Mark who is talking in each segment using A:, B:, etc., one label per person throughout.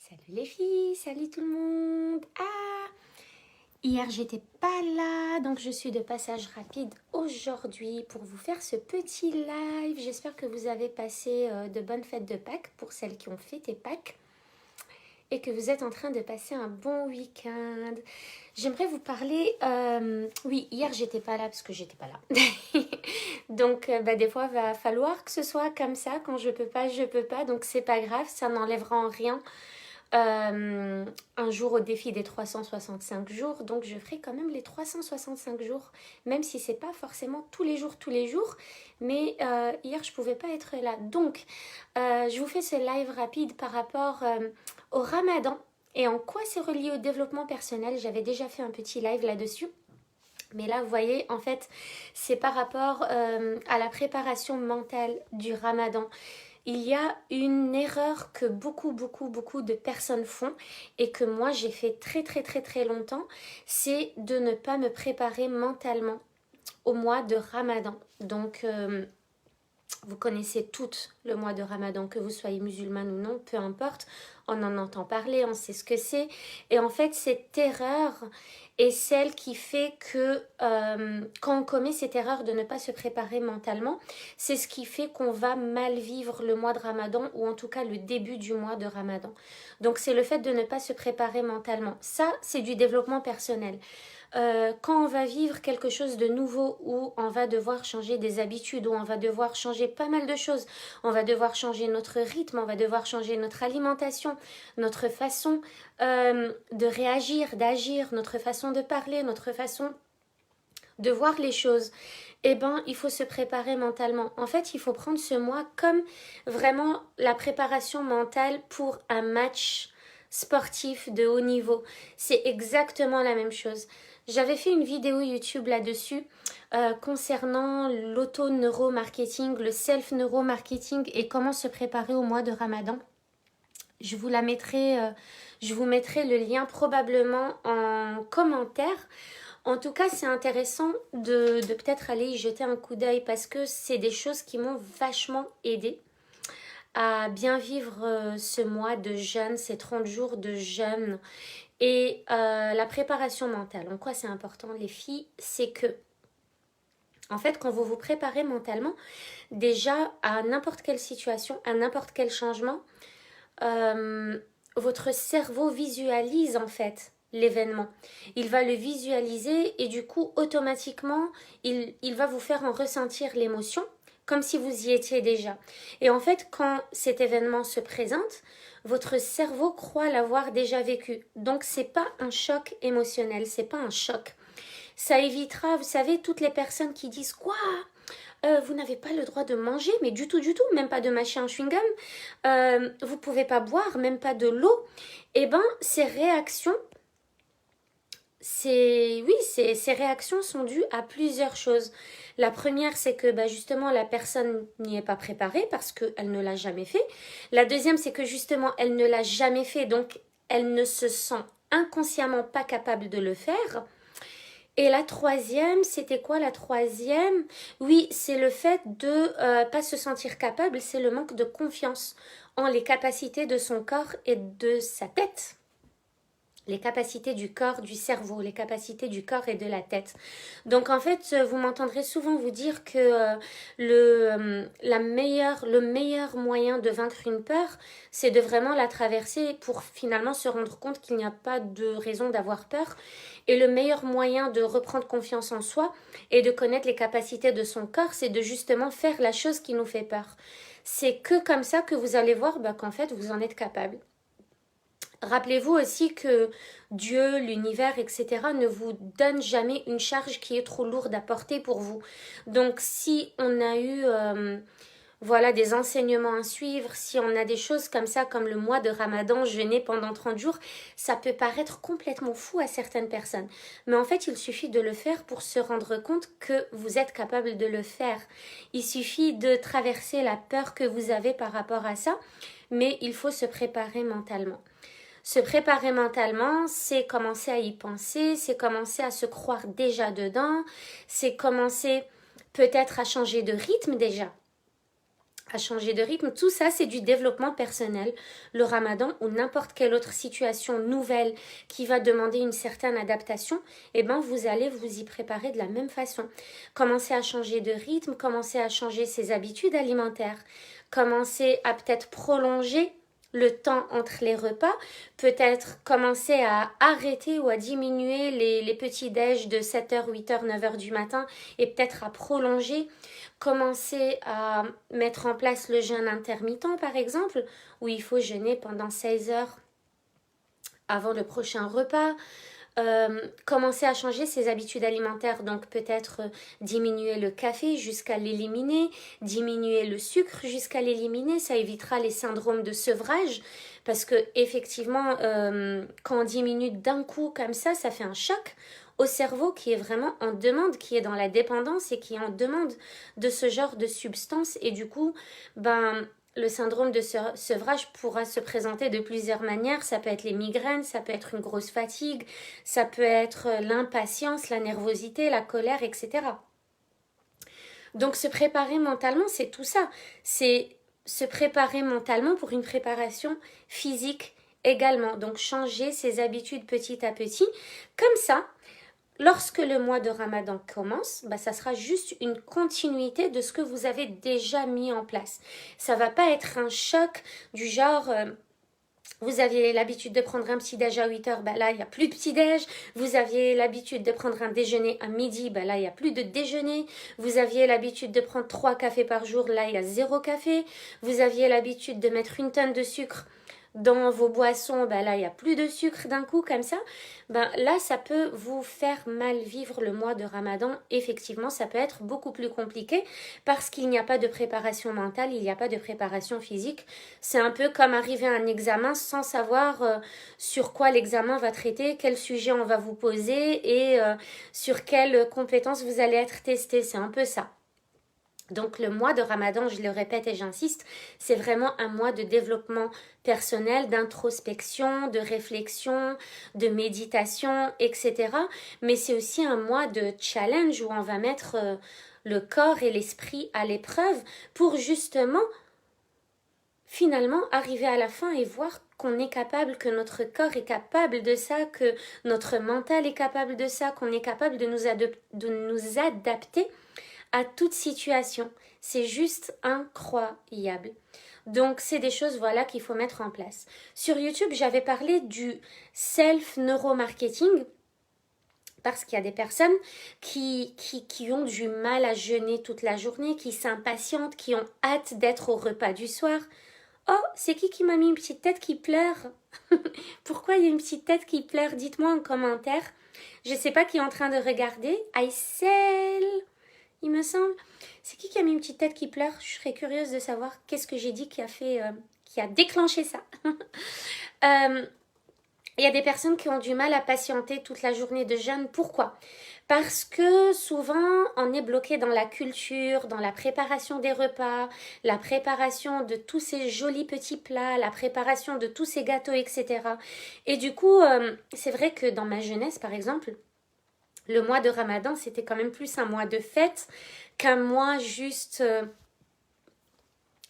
A: Salut les filles, salut tout le monde. Hier j'étais pas là, donc je suis de passage rapide aujourd'hui pour vous faire ce petit live. J'espère que vous avez passé de bonnes fêtes de Pâques pour celles qui ont fêté Pâques et que vous êtes en train de passer un bon week-end. J'aimerais vous parler... oui, hier j'étais pas là parce que j'étais pas là. Donc des fois va falloir que ce soit comme ça. Quand je peux pas, je peux pas. Donc c'est pas grave, ça n'enlèvera en rien un jour au défi des 365 jours, donc je ferai quand même les 365 jours, même si c'est pas forcément tous les jours, mais hier je pouvais pas être là, donc je vous fais ce live rapide par rapport au Ramadan et en quoi c'est relié au développement personnel. J'avais déjà fait un petit live là-dessus. Mais là, vous voyez, en fait, c'est par rapport à la préparation mentale du Ramadan. Il y a une erreur que beaucoup de personnes font et que moi j'ai fait très longtemps, c'est de ne pas me préparer mentalement au mois de Ramadan. Donc vous connaissez toutes le mois de Ramadan, que vous soyez musulmane ou non, peu importe, on en entend parler, on sait ce que c'est. Et en fait, cette erreur est celle qui fait que quand on commet cette erreur de ne pas se préparer mentalement, c'est ce qui fait qu'on va mal vivre le mois de Ramadan ou en tout cas le début du mois de Ramadan. Donc c'est le fait de ne pas se préparer mentalement. Ça, c'est du développement personnel. Quand on va vivre quelque chose de nouveau où on va devoir changer des habitudes, où on va devoir changer pas mal de choses, on va devoir changer notre rythme, on va devoir changer notre alimentation, notre façon de réagir, d'agir, notre façon de parler, notre façon de voir les choses, eh ben, il faut se préparer mentalement. En fait, il faut prendre ce mois comme vraiment la préparation mentale pour un match sportif de haut niveau. C'est exactement la même chose. J'avais fait une vidéo YouTube là-dessus concernant l'auto-neuromarketing, le self-neuromarketing et comment se préparer au mois de Ramadan. Je vous mettrai le lien probablement en commentaire. En tout cas, c'est intéressant de peut-être aller y jeter un coup d'œil parce que c'est des choses qui m'ont vachement aidée à bien vivre ce mois de jeûne, ces 30 jours de jeûne. Et la préparation mentale, en quoi c'est important les filles, c'est que en fait quand vous vous préparez mentalement, déjà à n'importe quelle situation, à n'importe quel changement, votre cerveau visualise en fait l'événement. Il va le visualiser et du coup automatiquement il va vous faire en ressentir l'émotion comme si vous y étiez déjà. Et en fait quand cet événement se présente, votre cerveau croit l'avoir déjà vécu. Donc c'est pas un choc émotionnel, c'est pas un choc. Ça évitera, vous savez, toutes les personnes qui disent quoi, vous n'avez pas le droit de manger, mais du tout, même pas de mâcher un chewing-gum, vous pouvez pas boire, même pas de l'eau. Eh ben, ces réactions sont dues à plusieurs choses. La première, c'est que justement la personne n'y est pas préparée parce qu'elle ne l'a jamais fait. La deuxième, c'est que justement elle ne l'a jamais fait, donc elle ne se sent inconsciemment pas capable de le faire. Et la troisième, c'était quoi la troisième? Oui, c'est le fait de pas se sentir capable, c'est le manque de confiance en les capacités de son corps et de sa tête. Les capacités du corps, du cerveau, les capacités du corps et de la tête. Donc en fait, vous m'entendrez souvent vous dire que le meilleur moyen de vaincre une peur, c'est de vraiment la traverser pour finalement se rendre compte qu'il n'y a pas de raison d'avoir peur. Et le meilleur moyen de reprendre confiance en soi et de connaître les capacités de son corps, c'est de justement faire la chose qui nous fait peur. C'est que comme ça que vous allez voir qu'en fait, vous en êtes capable. Rappelez-vous aussi que Dieu, l'univers, etc. ne vous donne jamais une charge qui est trop lourde à porter pour vous. Donc si on a eu des enseignements à suivre, si on a des choses comme ça, comme le mois de Ramadan, jeûner pendant 30 jours, ça peut paraître complètement fou à certaines personnes. Mais en fait, il suffit de le faire pour se rendre compte que vous êtes capable de le faire. Il suffit de traverser la peur que vous avez par rapport à ça, mais il faut se préparer mentalement. Se préparer mentalement, c'est commencer à y penser, c'est commencer à se croire déjà dedans, c'est commencer peut-être à changer de rythme déjà. à changer de rythme. Tout ça, c'est du développement personnel. Le ramadan ou n'importe quelle autre situation nouvelle qui va demander une certaine adaptation, eh ben, vous allez vous y préparer de la même façon. Commencez à changer de rythme, commencez à changer ses habitudes alimentaires, commencez à peut-être prolonger le temps entre les repas, peut-être commencer à arrêter ou à diminuer les petits déj de 7h, 8h, 9h du matin et peut-être à prolonger. Commencer à mettre en place le jeûne intermittent par exemple, où il faut jeûner pendant 16 heures avant le prochain repas. Commencer à changer ses habitudes alimentaires, donc peut-être diminuer le café jusqu'à l'éliminer, diminuer le sucre jusqu'à l'éliminer, ça évitera les syndromes de sevrage, parce que effectivement, quand on diminue d'un coup comme ça fait un choc au cerveau qui est vraiment en demande, qui est dans la dépendance et qui est en demande de ce genre de substance, et du coup, le syndrome de sevrage pourra se présenter de plusieurs manières. Ça peut être les migraines, ça peut être une grosse fatigue, ça peut être l'impatience, la nervosité, la colère, etc. Donc se préparer mentalement, c'est tout ça. C'est se préparer mentalement pour une préparation physique également. Donc changer ses habitudes petit à petit. Comme ça, lorsque le mois de Ramadan commence, ça sera juste une continuité de ce que vous avez déjà mis en place. Ça va pas être un choc du genre... vous aviez l'habitude de prendre un petit-déj à 8h, là, il n'y a plus de petit-déj. Vous aviez l'habitude de prendre un déjeuner à midi, là, il n'y a plus de déjeuner. Vous aviez l'habitude de prendre 3 cafés par jour, là, il y a 0 café. Vous aviez l'habitude de mettre 1 tonne de sucre dans vos boissons, là, il n'y a plus de sucre d'un coup, comme ça. Là, ça peut vous faire mal vivre le mois de Ramadan. Effectivement, ça peut être beaucoup plus compliqué parce qu'il n'y a pas de préparation mentale, il n'y a pas de préparation physique. C'est un peu comme arriver à un examen sans savoir sur quoi l'examen va traiter, quel sujet on va vous poser et sur quelles compétences vous allez être testé. C'est un peu ça. Donc le mois de Ramadan, je le répète et j'insiste, c'est vraiment un mois de développement personnel, d'introspection, de réflexion, de méditation, etc. Mais c'est aussi un mois de challenge où on va mettre le corps et l'esprit à l'épreuve pour justement finalement arriver à la fin et voir qu'on est capable, que notre corps est capable de ça, que notre mental est capable de ça, qu'on est capable de nous adapter à toute situation. C'est juste incroyable. Donc, c'est des choses, qu'il faut mettre en place. Sur YouTube, j'avais parlé du self-neuromarketing parce qu'il y a des personnes qui ont du mal à jeûner toute la journée, qui s'impatientent, qui ont hâte d'être au repas du soir. Oh, c'est qui m'a mis une petite tête qui pleure? Pourquoi il y a une petite tête qui pleure? Dites-moi en commentaire. Je ne sais pas qui est en train de regarder. Aïssel, il me semble. C'est qui a mis une petite tête qui pleure? Je serais curieuse de savoir qu'est-ce que j'ai dit qui a déclenché ça. Il y a des personnes qui ont du mal à patienter toute la journée de jeûne. Pourquoi? Parce que souvent, on est bloqué dans la culture, dans la préparation des repas, la préparation de tous ces jolis petits plats, la préparation de tous ces gâteaux, etc. Et du coup, c'est vrai que dans ma jeunesse, par exemple, le mois de Ramadan, c'était quand même plus un mois de fête qu'un mois juste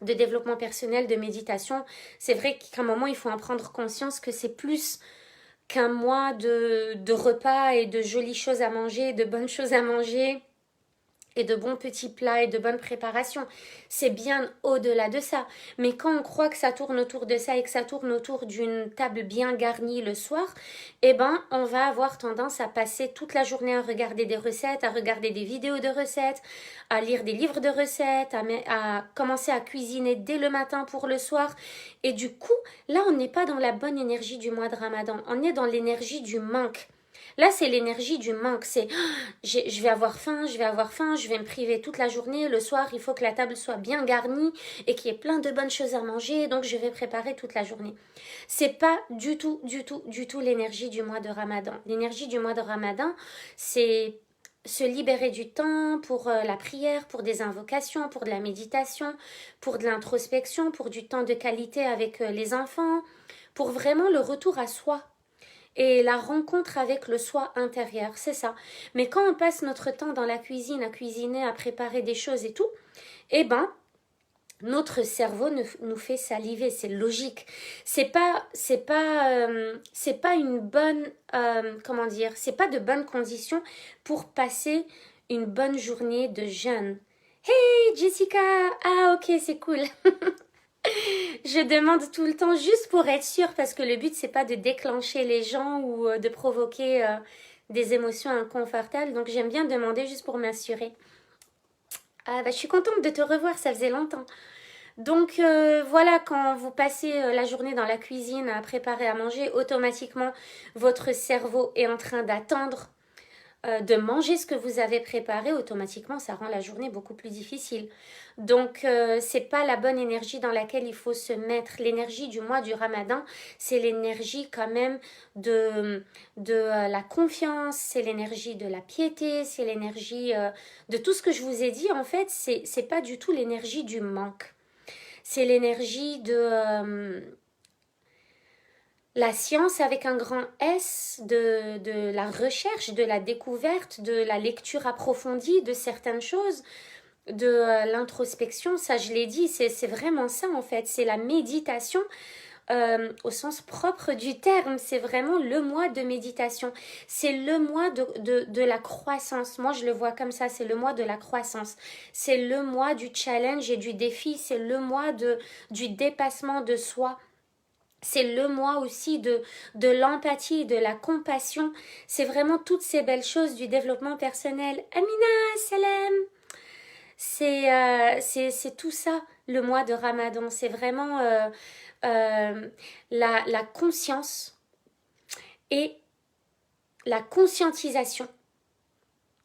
A: de développement personnel, de méditation. C'est vrai qu'à un moment, il faut en prendre conscience que c'est plus qu'un mois de repas et de jolies choses à manger, de bonnes choses à manger et de bons petits plats et de bonnes préparations. C'est bien au-delà de ça. Mais quand on croit que ça tourne autour de ça et que ça tourne autour d'une table bien garnie le soir, on va avoir tendance à passer toute la journée à regarder des recettes, à regarder des vidéos de recettes, à lire des livres de recettes, à commencer à cuisiner dès le matin pour le soir. Et du coup, là, on n'est pas dans la bonne énergie du mois de Ramadan. On est dans l'énergie du manque. Là, c'est l'énergie du manque. C'est je vais avoir faim, je vais me priver toute la journée. Le soir, il faut que la table soit bien garnie et qu'il y ait plein de bonnes choses à manger. Donc, je vais préparer toute la journée. C'est pas du tout l'énergie du mois de Ramadan. L'énergie du mois de Ramadan, c'est se libérer du temps pour la prière, pour des invocations, pour de la méditation, pour de l'introspection, pour du temps de qualité avec les enfants, pour vraiment le retour à soi. Et la rencontre avec le soi intérieur, c'est ça. Mais quand on passe notre temps dans la cuisine, à cuisiner, à préparer des choses et tout, Notre cerveau nous fait saliver, c'est logique. C'est pas une bonne, comment dire, c'est pas de bonnes conditions pour passer une bonne journée de jeûne. Hey Jessica, ah ok c'est cool. Je demande tout le temps juste pour être sûre parce que le but c'est pas de déclencher les gens ou de provoquer des émotions inconfortables. Donc j'aime bien demander juste pour m'assurer. Ah bah je suis contente de te revoir, ça faisait longtemps. Donc voilà, quand vous passez la journée dans la cuisine à préparer à manger, automatiquement votre cerveau est en train d'attendre de manger ce que vous avez préparé. Automatiquement, ça rend la journée beaucoup plus difficile. Donc c'est pas la bonne énergie dans laquelle il faut se mettre. L'énergie du mois du Ramadan, c'est l'énergie quand même de la confiance, c'est l'énergie de la piété, c'est l'énergie de tout ce que je vous ai dit. En fait, c'est pas du tout l'énergie du manque. C'est l'énergie de la science avec un grand S, de la recherche, de la découverte, de la lecture approfondie de certaines choses, de l'introspection. Ça, je l'ai dit, c'est vraiment ça en fait. C'est la méditation au sens propre du terme. C'est vraiment le mois de méditation. C'est le mois de la croissance. Moi, je le vois comme ça. C'est le mois de la croissance. C'est le mois du challenge et du défi. C'est le mois du dépassement de soi. C'est le mois aussi de l'empathie, de la compassion. C'est vraiment toutes ces belles choses du développement personnel. Amina, salam. C'est tout ça, le mois de Ramadan. C'est vraiment la conscience et la conscientisation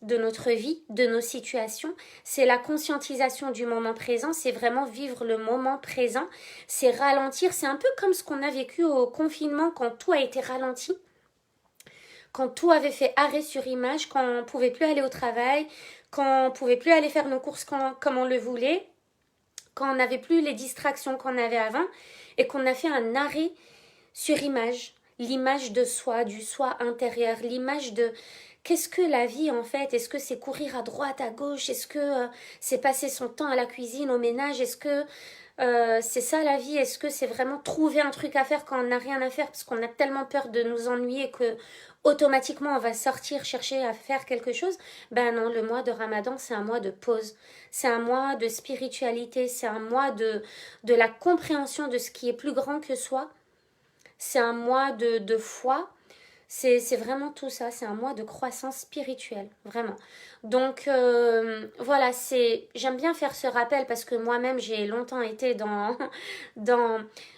A: de notre vie, de nos situations. C'est la conscientisation du moment présent, c'est vraiment vivre le moment présent, c'est ralentir, c'est un peu comme ce qu'on a vécu au confinement quand tout a été ralenti, quand tout avait fait arrêt sur image, quand on ne pouvait plus aller au travail, quand on ne pouvait plus aller faire nos courses comme on le voulait, quand on n'avait plus les distractions qu'on avait avant et qu'on a fait un arrêt sur image, l'image de soi, du soi intérieur, l'image de qu'est-ce que la vie en fait? Est-ce que c'est courir à droite, à gauche? Est-ce que c'est passer son temps à la cuisine, au ménage? Est-ce que c'est ça la vie? Est-ce que c'est vraiment trouver un truc à faire quand on n'a rien à faire parce qu'on a tellement peur de nous ennuyer que automatiquement on va sortir chercher à faire quelque chose? Ben non, le mois de Ramadan c'est un mois de pause, c'est un mois de spiritualité, c'est un mois de la compréhension de ce qui est plus grand que soi, c'est un mois de foi. C'est vraiment tout ça, c'est un mois de croissance spirituelle, vraiment. Donc voilà, j'aime bien faire ce rappel parce que moi-même j'ai longtemps été dans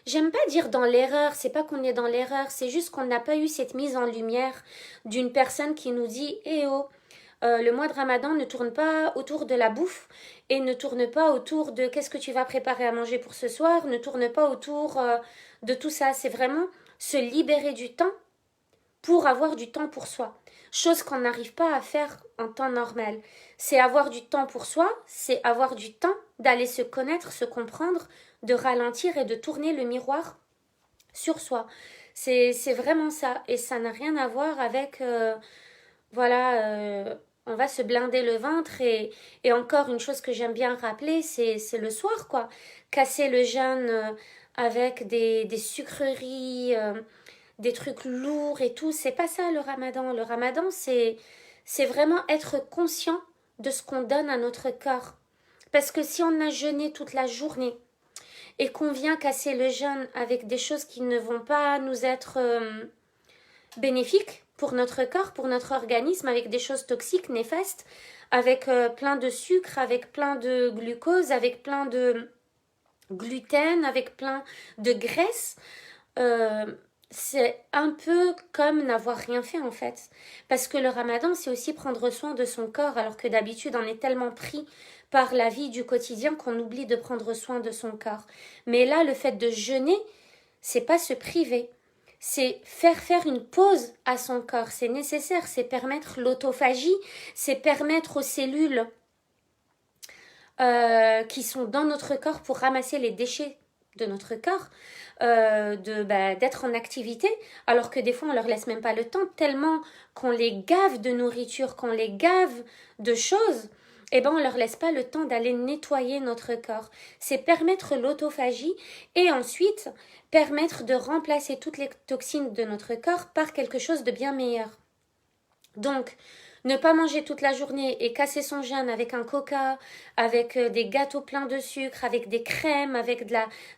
A: j'aime pas dire dans l'erreur, c'est pas qu'on est dans l'erreur, c'est juste qu'on n'a pas eu cette mise en lumière d'une personne qui nous dit eh oh, le mois de Ramadan ne tourne pas autour de la bouffe et ne tourne pas autour de qu'est-ce que tu vas préparer à manger pour ce soir, ne tourne pas autour de tout ça, c'est vraiment se libérer du temps pour avoir du temps pour soi. Chose qu'on n'arrive pas à faire en temps normal. C'est avoir du temps pour soi, c'est avoir du temps d'aller se connaître, se comprendre, de ralentir et de tourner le miroir sur soi. C'est vraiment ça. Et ça n'a rien à voir avec, on va se blinder le ventre. Et encore une chose que j'aime bien rappeler, c'est le soir, quoi. Casser le jeûne avec des sucreries des trucs lourds et tout, c'est pas ça le Ramadan. Le Ramadan, c'est vraiment être conscient de ce qu'on donne à notre corps. Parce que si on a jeûné toute la journée et qu'on vient casser le jeûne avec des choses qui ne vont pas nous être bénéfiques pour notre corps, pour notre organisme, avec des choses toxiques, néfastes, avec plein de sucre, avec plein de glucose, avec plein de gluten, avec plein de graisse, c'est un peu comme n'avoir rien fait en fait. Parce que le Ramadan, c'est aussi prendre soin de son corps, alors que d'habitude, on est tellement pris par la vie du quotidien qu'on oublie de prendre soin de son corps. Mais là, le fait de jeûner, c'est pas se priver. C'est faire une pause à son corps. C'est nécessaire, c'est permettre l'autophagie, c'est permettre aux cellules qui sont dans notre corps pour ramasser les déchets de notre corps, d'être en activité, alors que des fois on leur laisse même pas le temps, tellement qu'on les gave de nourriture, qu'on les gave de choses, eh ben on leur laisse pas le temps d'aller nettoyer notre corps. C'est permettre l'autophagie et ensuite permettre de remplacer toutes les toxines de notre corps par quelque chose de bien meilleur. Donc, ne pas manger toute la journée et casser son jeûne avec un coca, avec des gâteaux pleins de sucre, avec des crèmes, avec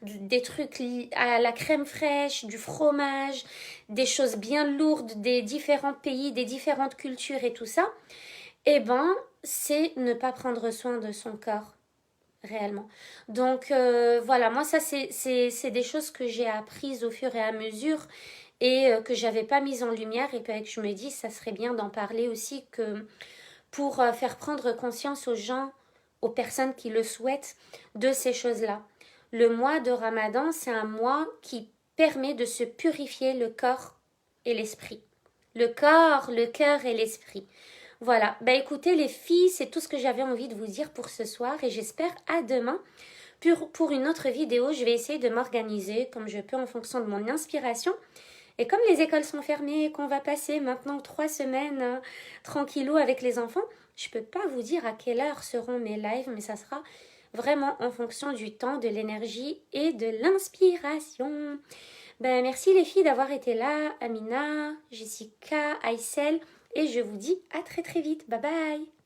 A: des trucs à la crème fraîche, du fromage, des choses bien lourdes des différents pays, des différentes cultures et tout ça, eh ben, c'est ne pas prendre soin de son corps réellement. Donc voilà, moi ça c'est des choses que j'ai apprises au fur et à mesure et que j'avais pas mises en lumière et que je me dis ça serait bien d'en parler aussi que pour faire prendre conscience aux gens, aux personnes qui le souhaitent de ces choses-là. Le mois de Ramadan, c'est un mois qui permet de se purifier le corps et l'esprit. Le corps, le cœur et l'esprit. Voilà, bah écoutez les filles, c'est tout ce que j'avais envie de vous dire pour ce soir et j'espère à demain pour une autre vidéo. Je vais essayer de m'organiser comme je peux en fonction de mon inspiration. Et comme les écoles sont fermées et qu'on va passer maintenant 3 semaines tranquillou avec les enfants, je ne peux pas vous dire à quelle heure seront mes lives, mais ça sera vraiment en fonction du temps, de l'énergie et de l'inspiration. Ben, merci les filles d'avoir été là, Amina, Jessica, Aïssel, et je vous dis à très très vite. Bye bye.